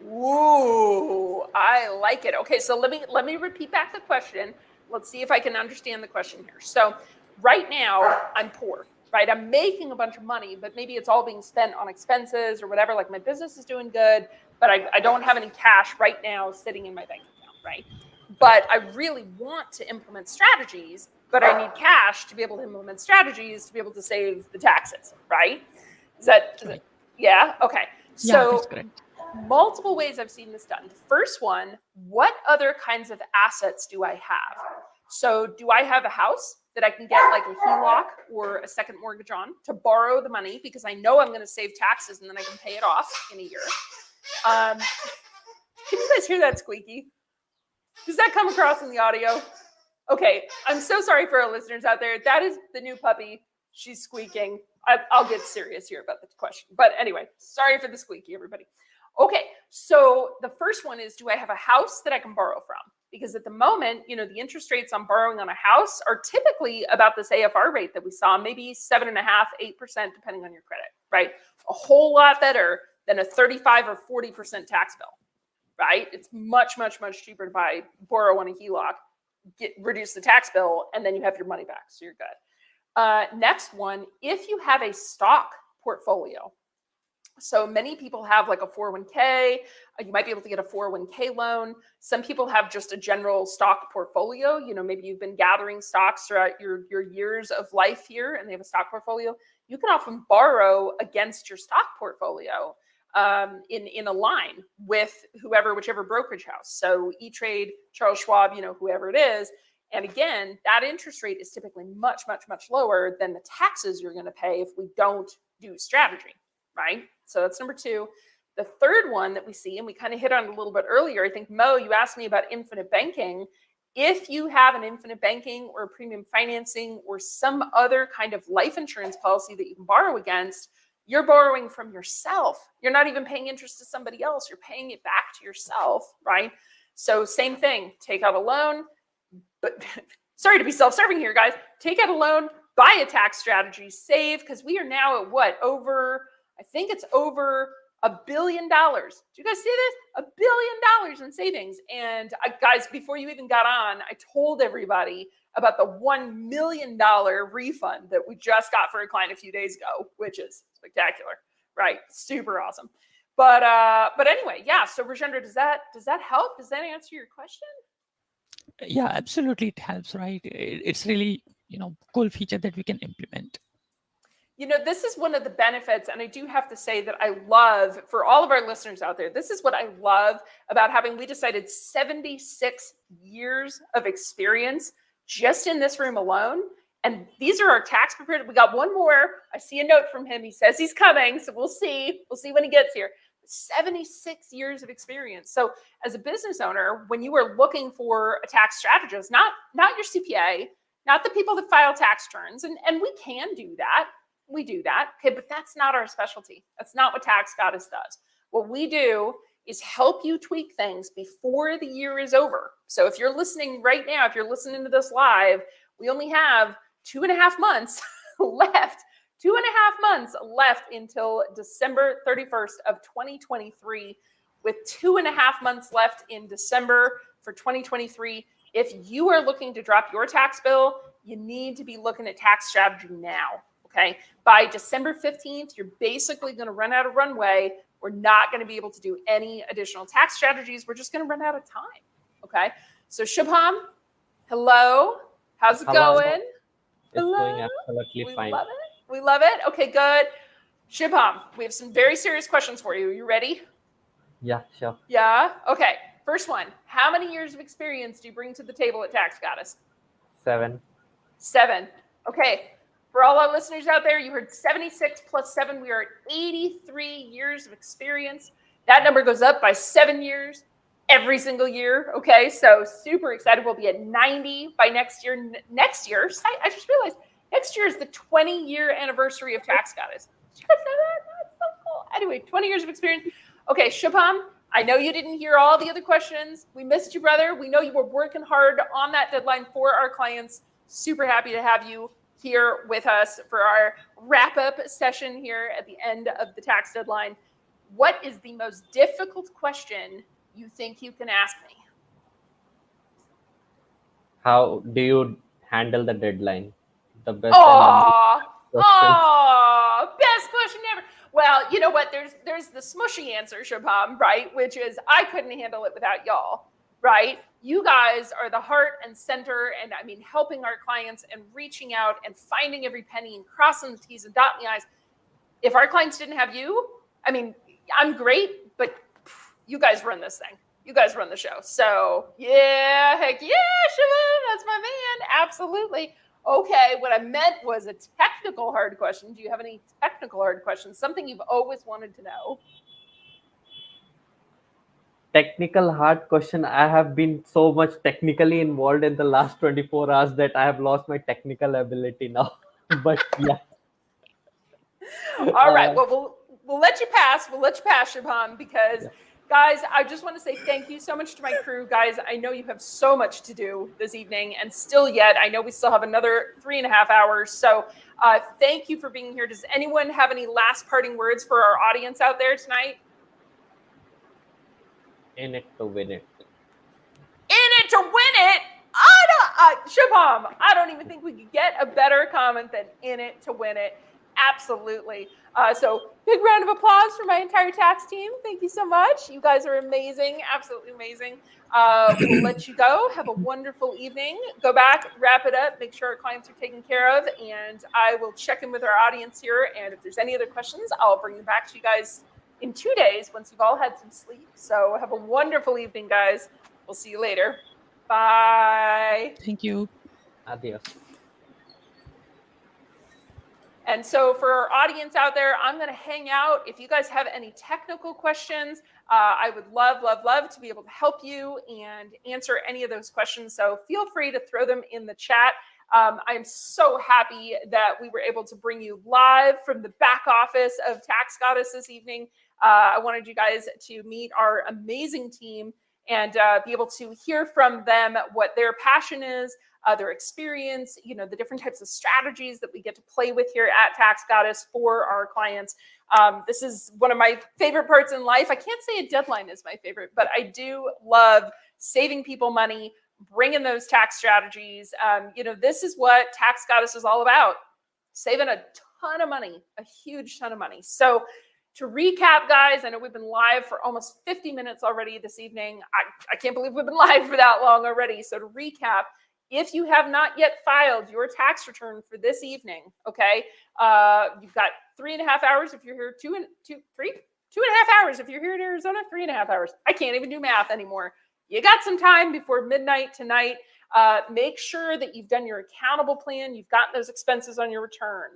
Ooh, I like it. Okay, so let me repeat back the question. Let's see if I can understand the question here. So right now I'm poor, right? I'm making a bunch of money, but maybe it's all being spent on expenses or whatever. Like my business is doing good, but I don't have any cash right now sitting in my bank account, right? But I really want to implement strategies, but I need cash to be able to implement strategies to be able to save the taxes, right? Is that Right. yeah? Okay. Yeah, So that's correct. multiple ways I've seen this done. The first one, what other kinds of assets do I have? So, do I have a house that I can get like a HELOC or a second mortgage on to borrow the money because I know I'm going to save taxes and then I can pay it off in a year? Can you guys hear that squeaky? Does that come across in the audio? Okay, I'm so sorry for our listeners out there. That is the new puppy. She's squeaking. I'll get serious here about the question. But anyway, sorry for the squeaky, everybody. Okay, so the first one is, do I have a house that I can borrow from? Because at the moment, the interest rates on borrowing on a house are typically about this AFR rate that we saw, maybe 7.5%, 8%, depending on your credit, right? A whole lot better than a 35 or 40% tax bill, right? It's much, much, much cheaper to borrow on a HELOC, reduce the tax bill, and then you have your money back, so you're good. Next one, if you have a stock portfolio. So many people have like a 401k. You might be able to get a 401k loan. Some people have just a general stock portfolio. Maybe you've been gathering stocks throughout your years of life here and they have a stock portfolio. You can often borrow against your stock portfolio in a line with whichever brokerage house. So E-Trade, Charles Schwab, whoever it is. And again, that interest rate is typically much, much, much lower than the taxes you're going to pay if we don't do strategy, right? So that's number two. The third one that we see, and we kind of hit on it a little bit earlier, I think, Mo, you asked me about infinite banking. If you have an infinite banking or premium financing or some other kind of life insurance policy that you can borrow against, you're borrowing from yourself. You're not even paying interest to somebody else. You're paying it back to yourself, right? So same thing, take out a loan, but sorry to be self-serving here, guys. Take out a loan, buy a tax strategy, save, because we are now at what? I think it's over $1 billion. Do you guys see this? $1 billion in savings. And guys, before you even got on, I told everybody about the $1 million refund that we just got for a client a few days ago, which is spectacular, right? Super awesome. But anyway, yeah. So Rajendra, does that help? Does that answer your question? Yeah, absolutely. It helps, right? It's really, cool feature that we can implement. This is one of the benefits, and I do have to say that I love, for all of our listeners out there, this is what I love about we decided 76 years of experience just in this room alone. And these are our tax prepared. We got one more. I see a note from him. He says he's coming, so we'll see. We'll see when he gets here. 76 years of experience. So as a business owner, when you are looking for a tax strategist, not your CPA, not the people that file tax returns, and we can do that. We do that. Okay, but that's not our specialty. That's not what Tax Goddess does. What we do is help you tweak things before the year is over. So if you're listening right now, if you're listening to this live, we only have 2.5 months left. 2.5 months left until December 31st of 2023, with 2.5 months left in December for 2023. If you are looking to drop your tax bill, you need to be looking at tax strategy now. Okay, by December 15th, you're basically going to run out of runway. We're not going to be able to do any additional tax strategies. We're just going to run out of time. Okay, so Shubham, hello. How's it going? It's going absolutely fine. Love it. We love it. Okay, good. Shubham, we have some very serious questions for you. You ready? Yeah, sure. Yeah? Okay. First one. How many years of experience do you bring to the table at Tax Goddess? 7. 7. Okay. For all our listeners out there, you heard 76 plus 7. We are at 83 years of experience. That number goes up by 7 years every single year. Okay, so super excited. We'll be at 90 by next year. Next year, I just realized next year is the 20-year anniversary of Tax Goddess. Did you guys know that? That's so cool. Anyway, 20 years of experience. Okay, Shubham, I know you didn't hear all the other questions. We missed you, brother. We know you were working hard on that deadline for our clients. Super happy to have you here with us for our wrap-up session here at the end of the tax deadline. What is the most difficult question you think you can ask me? How do you handle the deadline? The best Oh, question. best question ever. Well, you know what? There's the smushy answer, Shubham, right? Which is I couldn't handle it without y'all, right? You guys are the heart and center, and I mean, helping our clients and reaching out and finding every penny and crossing the T's and dotting the I's. If our clients didn't have you, I mean, I'm great, but you guys run this thing. You guys run the show. So yeah, heck yeah, Shubham, that's my man. Absolutely. Okay, what I meant was a technical hard question. Do you have any technical hard questions? Something you've always wanted to know? Technical hard question. I have been so much technically involved in the last 24 hours that I have lost my technical ability now. But yeah. All right. Well, we'll let you pass. We'll let you pass, Shubham, because guys, I just want to say thank you so much to my crew. Guys, I know you have so much to do this evening, and still yet, I know we still have another 3.5 hours. So thank you for being here. Does anyone have any last parting words for our audience out there tonight? In it to win it. In it to win it. Shubham, I don't even think we could get a better comment than in it to win it. Absolutely. So big round of applause for my entire tax team. Thank you so much. You guys are amazing. Absolutely amazing. We'll let you go. Have a wonderful evening. Go back, wrap it up, make sure our clients are taken care of, and I will check in with our audience here. And if there's any other questions, I'll bring them back to you guys in 2 days once you've all had some sleep. So have a wonderful evening, guys. We'll see you later. Bye. Thank you. Adios. And so for our audience out there, I'm going to hang out. If you guys have any technical questions, I would love, love, love to be able to help you and answer any of those questions. So feel free to throw them in the chat. I'm so happy that we were able to bring you live from the back office of Tax Goddess this evening. I wanted you guys to meet our amazing team and be able to hear from them what their passion is, their experience, you know, the different types of strategies that we get to play with here at Tax Goddess for our clients. This is one of my favorite parts in life. I can't say a deadline is my favorite, but I do love saving people money, bringing those tax strategies. You know, this is what Tax Goddess is all about, saving a ton of money, a huge ton of money. So to recap, guys, I know we've been live for almost 50 minutes already this evening. I can't believe we've been live for that long already. So to recap, if you have not yet filed your tax return for this evening, okay, you've got 3.5 hours if you're here, 2.5 hours if you're here in Arizona, 3.5 hours. I can't even do math anymore. You got some time before midnight tonight. Make sure that you've done your accountable plan. You've got those expenses on your return.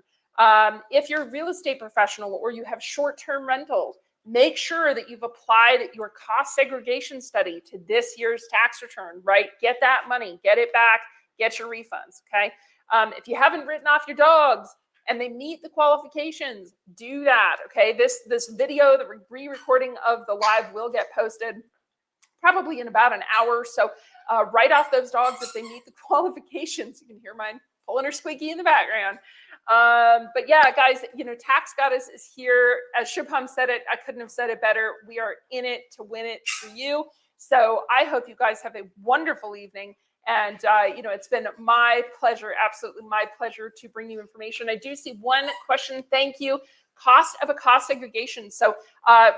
If you're a real estate professional or you have short-term rentals, make sure that you've applied your cost segregation study to this year's tax return, right? Get that money, get it back, get your refunds, okay? If you haven't written off your dogs and they meet the qualifications, do that, okay? This video, the re-recording of the live will get posted probably in about an hour. So write off those dogs if they meet the qualifications. You can hear mine pulling her squeaky in the background. But yeah, guys, you know, Tax Goddess is here. As Shubham said it, I couldn't have said it better. We are in it to win it for you. So I hope you guys have a wonderful evening. And, you know, it's been my pleasure, absolutely my pleasure to bring you information. I do see one question. Thank you. Cost of a cost segregation. So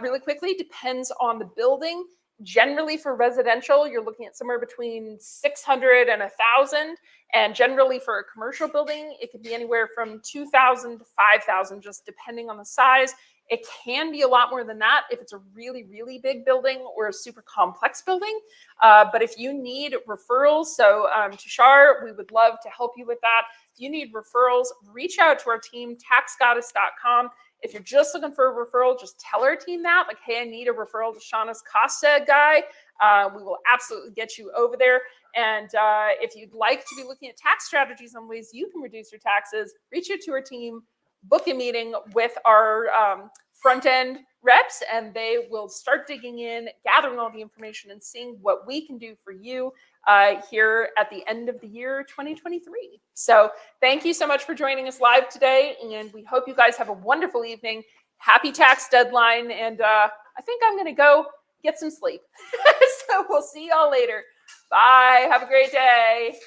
really quickly, depends on the building. Generally for residential, you're looking at somewhere between 600 and 1,000. And generally for a commercial building, it could be anywhere from 2,000 to 5,000, just depending on the size. It can be a lot more than that if it's a really, really big building or a super complex building. But if you need referrals, so Tushar, we would love to help you with that. If you need referrals, reach out to our team, taxgoddess.com. If you're just looking for a referral, just tell our team that, like, hey, I need a referral to Shauna's Costa guy. We will absolutely get you over there. And if you'd like to be looking at tax strategies on ways you can reduce your taxes, reach out to our team, book a meeting with our front end reps, and they will start digging in, gathering all the information, and seeing what we can do for you here at the end of the year 2023. So thank you so much for joining us live today, and we hope you guys have a wonderful evening. Happy tax deadline, and I think I'm going to go get some sleep. So we'll see y'all later. Bye. Have a great day.